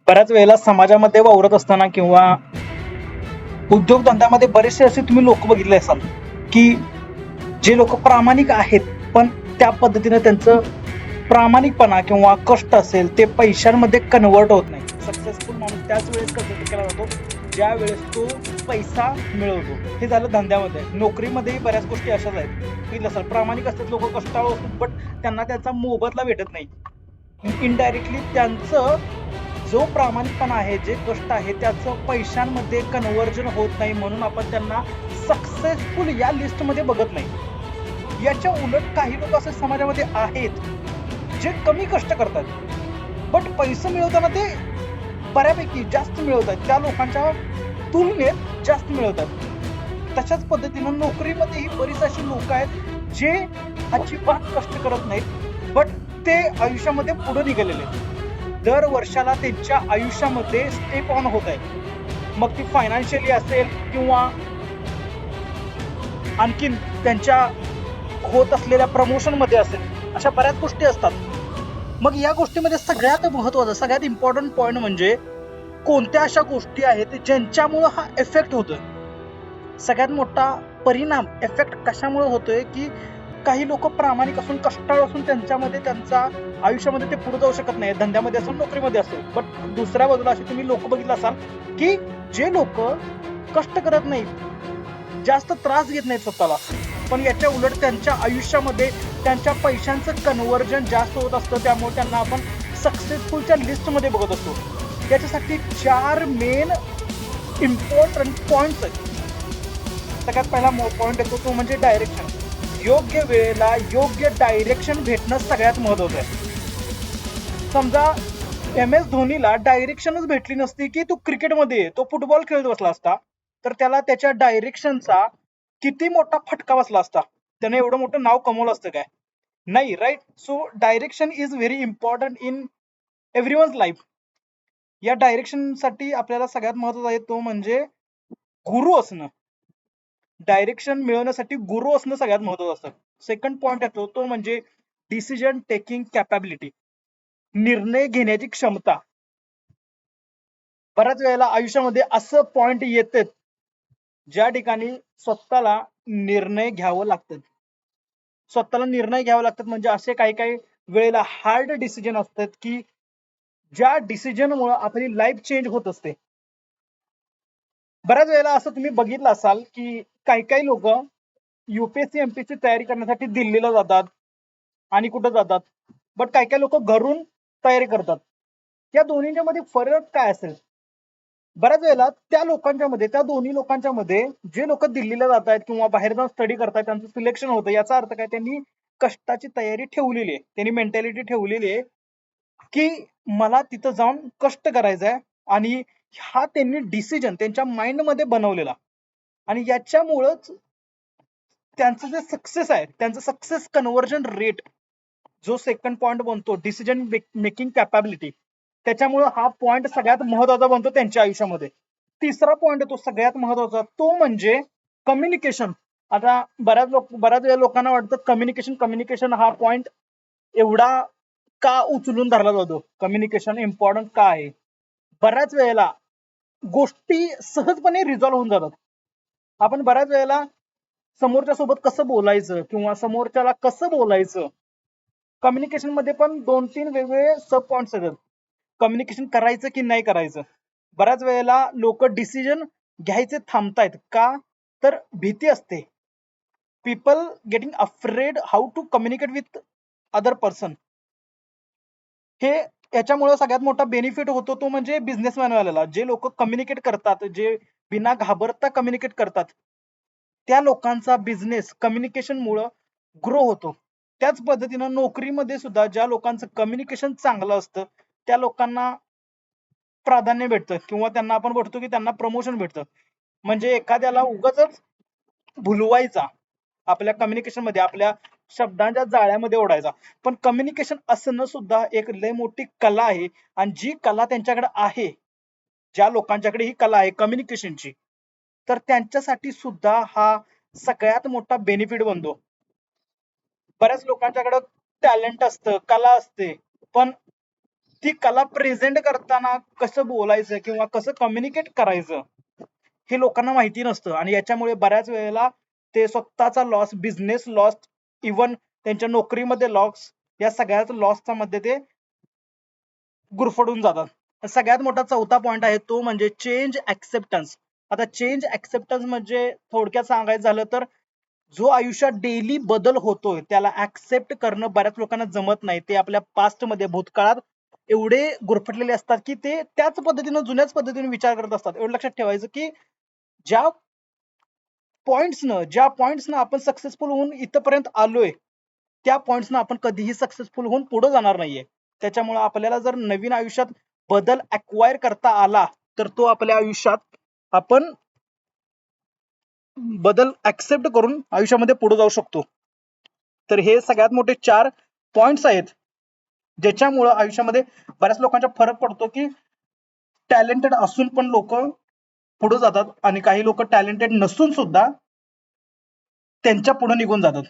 बऱ्याच वेळेला समाजामध्ये वावरत असताना किंवा उद्योगधंद्यामध्ये बरेचसे असे तुम्ही लोक बघितले असाल की जे लोक प्रामाणिक आहेत, पण त्या पद्धतीने त्यांचं प्रामाणिकपणा किंवा कष्ट असेल ते पैशांमध्ये कन्वर्ट होत नाही. सक्सेसफुल माणूस त्याच वेळेस कन्वर्ट केला जातो ज्या वेळेस तो पैसा मिळवतो. हे झालं धंद्यामध्ये. नोकरीमध्येही बऱ्याच गोष्टी अशाच आहेत. बघितलं असाल, प्रामाणिक असतात लोक, कष्टाळू असतात, बट त्यांना त्याचा मोबदला भेटत नाही. इनडायरेक्टली त्यांचं जो प्रामाणिकपणा आहे, जे कष्ट आहे, त्याचं पैशांमध्ये कन्व्हर्जन होत नाही, म्हणून आपण त्यांना सक्सेसफुल या लिस्टमध्ये बघत नाही. याच्या उलट काही लोक असे समाजामध्ये आहेत जे कमी कष्ट करतात, बट पैसे मिळवताना ते बऱ्यापैकी जास्त मिळवतात, त्या लोकांच्या तुलनेत जास्त मिळवतात. तशाच पद्धतीनं नोकरीमध्येही बरीच अशी लोक आहेत जे अजिबात कष्ट करत नाहीत, बट ते आयुष्यामध्ये पुढे निघालेले आहेत. दर वर्षाला त्यांच्या आयुष्यामध्ये स्टेप ऑन होत आहे. मग ती फायनान्शियली असेल किंवा आणखीन त्यांच्या होत असलेल्या प्रमोशन मध्ये असेल, अशा बऱ्याच गोष्टी असतात. मग या गोष्टीमध्ये सगळ्यात महत्वाचं, सगळ्यात इम्पॉर्टंट पॉइंट म्हणजे कोणत्या अशा गोष्टी आहेत ज्यांच्यामुळे हा इफेक्ट होतोय. सगळ्यात मोठा परिणाम, इफेक्ट कशामुळे होतोय की काही लोक प्रामाणिक असून, कष्टाळू असून, त्यांच्यामध्ये त्यांच्या आयुष्यामध्ये ते पुढे जाऊ शकत नाही, धंद्यामध्ये असेल, नोकरीमध्ये असेल. बट दुसऱ्या बाजूला असे तुम्ही लोक बघितलं असाल की जे लोक कष्ट करत नाहीत, जास्त त्रास घेत नाहीत स्वतःला, पण याच्या उलट त्यांच्या आयुष्यामध्ये त्यांच्या पैशांचं कन्व्हर्जन जास्त होत असतं. त्यामुळे त्यांना आपण सक्सेसफुलच्या लिस्टमध्ये बघत असतो. याच्यासाठी 4 मेन इम्पॉर्टंट पॉइंट्स आहेत. सगळ्यात पहिला पॉइंट येतो तो म्हणजे डायरेक्शन. योग्य वेळेला योग्य डायरेक्शन भेटणं सगळ्यात महत्वाचं आहे. समजा MS धोनीला डायरेक्शनच भेटली नसती की तो क्रिकेटमध्ये तो फुटबॉल खेळत बसला असता, तर त्याला त्याच्या डायरेक्शनचा किती मोठा फटका बसला असता, त्याने एवढं मोठं नाव कमवलं असतं काय? नाही, right? So direction is very important in everyone's life. या डायरेक्शनसाठी आपल्याला सगळ्यात महत्वाचं आहे तो म्हणजे गुरु असणं. डायरेक्शन मिळवण्यासाठी गुरु असणं सगळ्यात महत्वाचं असतं. सेकंड पॉइंट येतो तो म्हणजे डिसिजन टेकिंग कॅपॅबिलिटी, निर्णय घेण्याची क्षमता. बऱ्याच वेळेला आयुष्यामध्ये असं पॉइंट येतात ज्या ठिकाणी स्वतःला निर्णय घ्यावं लागतात. स्वतःला निर्णय घ्यावे लागतात म्हणजे असे काही काही वेळेला हार्ड डिसिजन असतात की ज्या डिसिजनमुळे आपली लाईफ चेंज होत असते. बऱ्याच वेळेला असं तुम्ही बघितलं असाल की काही काही लोक UPSC MPSC तयारी करण्यासाठी दिल्लीला जातात आणि कुठं जातात, बट काही काही लोक घरून तयारी करतात. या दोन्हीच्या मध्ये फरक काय असेल? बऱ्याच वेळेला त्या लोकांच्या मध्ये, त्या दोन्ही लोकांच्या मध्ये जे लोक दिल्लीला जात आहेत किंवा बाहेर जाऊन स्टडी करतात, त्यांचं सिलेक्शन होतं, याचा अर्थ काय? त्यांनी कष्टाची तयारी ठेवलेली आहे, त्यांनी मेंटॅलिटी ठेवलेली आहे की मला तिथं जाऊन कष्ट करायचं आहे. आणि हा त्यांनी डिसिजन त्यांच्या माइंड मध्ये बनवलेला, आणि याच्यामुळंच त्यांचं जे सक्सेस आहे, त्यांचं सक्सेस कन्व्हर्जन रेट, जो सेकंड पॉइंट बनतो डिसिजन मेकिंग कॅपॅबिलिटी, त्याच्यामुळे हा पॉइंट सगळ्यात महत्वाचा बनतो त्यांच्या आयुष्यामध्ये. तिसरा पॉइंट तो सगळ्यात महत्वाचा, तो म्हणजे कम्युनिकेशन. आता बऱ्याच वेळा लोकांना वाटतं कम्युनिकेशन कम्युनिकेशन हा पॉइंट एवढा का उचलून धरला जातो, कम्युनिकेशन इम्पॉर्टंट का आहे? बऱ्याच वेळेला गोष्टी सहजपणे रिझॉल्व्ह होऊन जातात. आपण बऱ्याच वेळेला समोरच्या सोबत कसं बोलायचं किंवा समोरच्याला कसं बोलायचं, कम्युनिकेशन मध्ये पण 2-3 वेगवेगळे सब पॉइंट्स आहेत. कम्युनिकेशन करायचं की नाही करायचं. बऱ्याच वेळेला लोक डिसिजन घ्यायचे थांबतायत का? तर भीती असते. People getting afraid how to communicate with other person. हे याच्यामुळे सगळ्यात मोठा बेनिफिट होतो तो म्हणजे बिझनेसमॅन वाल्याला. जे लोक कम्युनिकेट करतात, जे बिना घाबरता कम्युनिकेट करतात, त्या लोकांचा बिझनेस कम्युनिकेशन मुळे ग्रो होतो. त्याच पद्धतीनं नोकरीमध्ये सुद्धा ज्या लोकांचं कम्युनिकेशन चांगलं असतं त्या लोकांना प्राधान्य भेटतं किंवा त्यांना आपण बघतो की त्यांना प्रमोशन भेटतं. म्हणजे एखाद्याला उगाचच भुलवायचा, आपल्या कम्युनिकेशन मध्ये आपल्या शब्दांच्या जाळ्यामध्ये ओढायचा. पण कम्युनिकेशन असणं सुद्धा एक लय मोठी कला आहे, आणि जी कला त्यांच्याकडे आहे, ज्या लोकांच्याकडे ही कला आहे कम्युनिकेशनची, तर त्यांच्यासाठी सुद्धा हा सगळ्यात मोठा बेनिफिट बनतो. बऱ्याच लोकांच्याकडे टॅलेंट असतं, कला असते, पण ती कला प्रेझेंट करताना कसं बोलायचं किंवा कसं कम्युनिकेट करायचं हे लोकांना माहिती नसतं आणि याच्यामुळे बऱ्याच वेळेला ते स्वतःचा लॉस, बिझनेस लॉस, इव्हन त्यांच्या नोकरीमध्ये लॉस, या सगळ्याच लॉसच्या मध्ये ते गुरफटून जातात. सगळ्यात मोठा चौथा पॉईंट आहे तो म्हणजे चेंज ऍक्सेप्टन्स. आता चेंज ऍक्सेप्टन्स म्हणजे थोडक्यात सांगायचं झालं तर जो आयुष्यात डेली बदल होतोय त्याला ऍक्सेप्ट करणं बऱ्याच लोकांना जमत नाही. ते आपल्या पास्ट मध्ये भूतकाळात एवढे गुरफटलेले असतात की ते त्याच पद्धतीनं जुन्याच पद्धतीने विचार करत असतात. एवढं लक्षात ठेवायचं की ज्या ज्या पॉइंट्सनं आपण सक्सेसफुल होऊन इथपर्यंत आलोय त्या पॉइंट्सनं आपण कधीही सक्सेसफुल होऊन पुढे जाणार नाहीये. त्याच्यामुळे आपल्याला जर नवीन आयुष्यात बदल अक्वायर करता आला तर तो आपल्या आयुष्यात आपण बदल ऍक्सेप्ट करून आयुष्यामध्ये पुढे जाऊ शकतो. तर हे सगळ्यात मोठे 4 पॉइंट्स आहेत ज्याच्यामुळं आयुष्यामध्ये बऱ्याच लोकांचा फरक पडतो की टॅलेंटेड असून पण लोक पुढे जातात आणि काही लोक टॅलेंटेड नसून सुद्धा त्यांच्या पुढे निघून जातात.